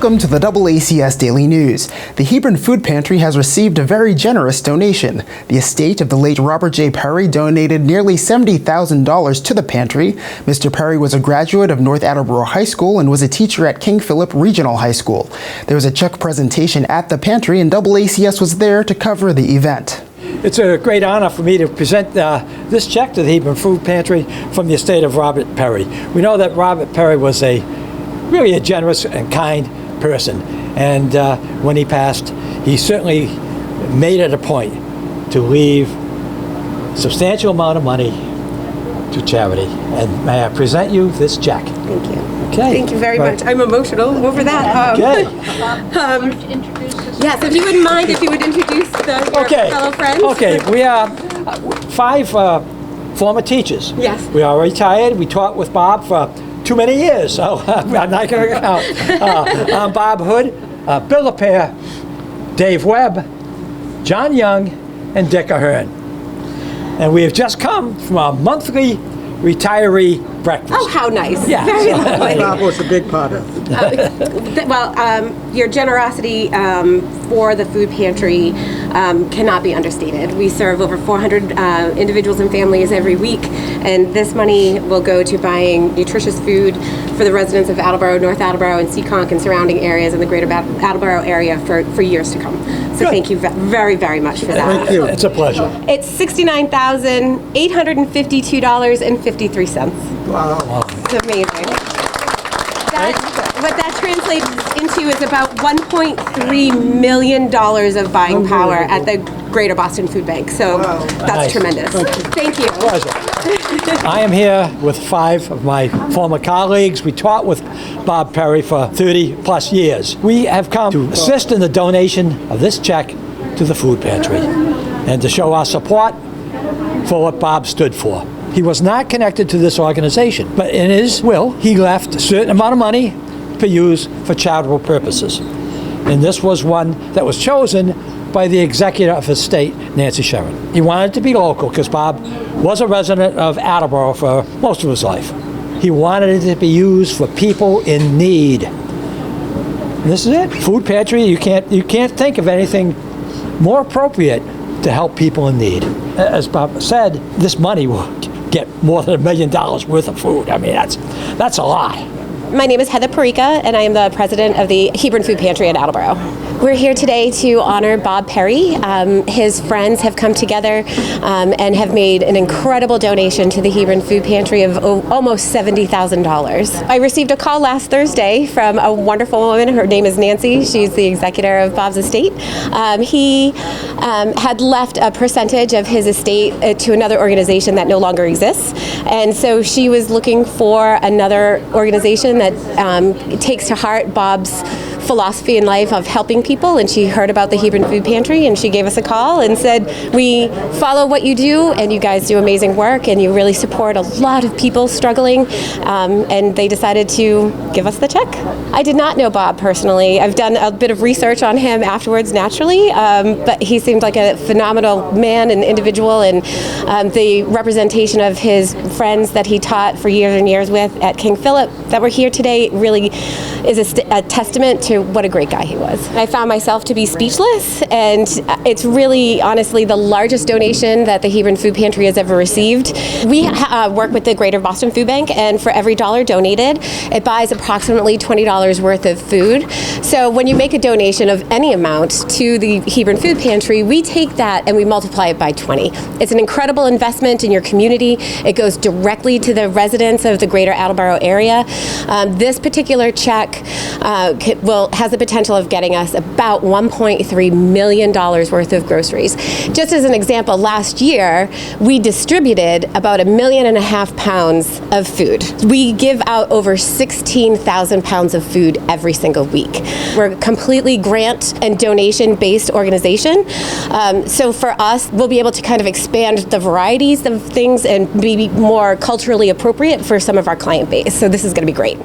Welcome to the AACS Daily News. The Hebron Food Pantry has received a very generous donation. The estate of the late Robert J. Perry donated nearly $70,000 to the pantry. Mr. Perry was a graduate of North Attleboro High School and was a teacher at King Philip Regional High School. There was a check presentation at the pantry, and AACS was there to cover the event. It's a great honor for me to present this check to the Hebron Food Pantry from the estate of Robert Perry. We know that Robert Perry was really a generous and kind person, and when he passed, he certainly made it a point to leave a substantial amount of money to charity. And may I present you this check? Thank you. Okay. Thank you very much. I'm emotional over that. Yes, if you wouldn't mind, if you would introduce your fellow friends. Okay, we are 5 former teachers. Yes. We are retired. We taught with Bob for too many years, so I'm not going to count. I'm Bob Hood, Bill LaPere, Dave Webb, John Young, and Dick Ahern. And we have just come from our monthly retiree breakfast. Oh, how nice. Yeah. Very lovely. Bob was a big part of it. Your generosity for the food pantry cannot be understated. We serve over 400 individuals and families every week, and this money will go to buying nutritious food for the residents of Attleboro, North Attleboro, and Seekonk and surrounding areas in the greater Attleboro area for years to come. So thank you very, very much for that. Thank you. It's a pleasure. It's $69,852.53. Wow. It's amazing. What that translates into is about $1.3 million of buying power at the Greater Boston Food Bank. So that's Nice. tremendous. Thank you. Pleasure. I am here with 5 of my former colleagues. We taught with Bob Perry for 30 plus years. We have come to assist in the donation of this check to the food pantry and to show our support for what Bob stood for. He was not connected to this organization, but in his will, he left a certain amount of money to use for charitable purposes. And this was one that was chosen by the executor of his state, Nancy Sharon. He wanted to be local because Bob was a resident of Attleboro for most of his life. He wanted it to be used for people in need. And this is it. Food pantry, you can't think of anything more appropriate to help people in need. As Bob said, this money will get more than $1 million worth of food. I mean, that's a lot. My name is Heather Parika, and I am the president of the Hebron Food Pantry in Attleboro. We're here today to honor Bob Perry. His friends have come together and have made an incredible donation to the Hebron Food Pantry of almost $70,000. I received a call last Thursday from a wonderful woman. Her name is Nancy. She's the executor of Bob's estate. He had left a percentage of his estate to another organization that no longer exists. And so she was looking for another organization that takes to heart Bob's philosophy in life of helping people, and she heard about the Hebron Food Pantry, and she gave us a call and said, we follow what you do, and you guys do amazing work, and you really support a lot of people struggling, and they decided to give us the check. I did not know Bob personally. I've done a bit of research on him afterwards, naturally, but he seemed like a phenomenal man and individual, and the representation of his friends that he taught for years and years with at King Philip that were here today really is a testament to what a great guy he was. I found myself to be speechless, and it's really, honestly, the largest donation that the Hebron Food Pantry has ever received. We work with the Greater Boston Food Bank, and for every $1 donated, it buys approximately $20 worth of food. So when you make a donation of any amount to the Hebron Food Pantry, we take that and we multiply it by 20. It's an incredible investment in your community. It goes directly to the residents of the Greater Attleboro area. This particular check has the potential of getting us about $1.3 million worth of groceries. Just as an example, last year we distributed about 1.5 million pounds of food. We give out over 16,000 pounds of food every single week. We're a completely grant and donation based organization. So for us, we'll be able to kind of expand the varieties of things and be more culturally appropriate for some of our client base. So this is going to be great.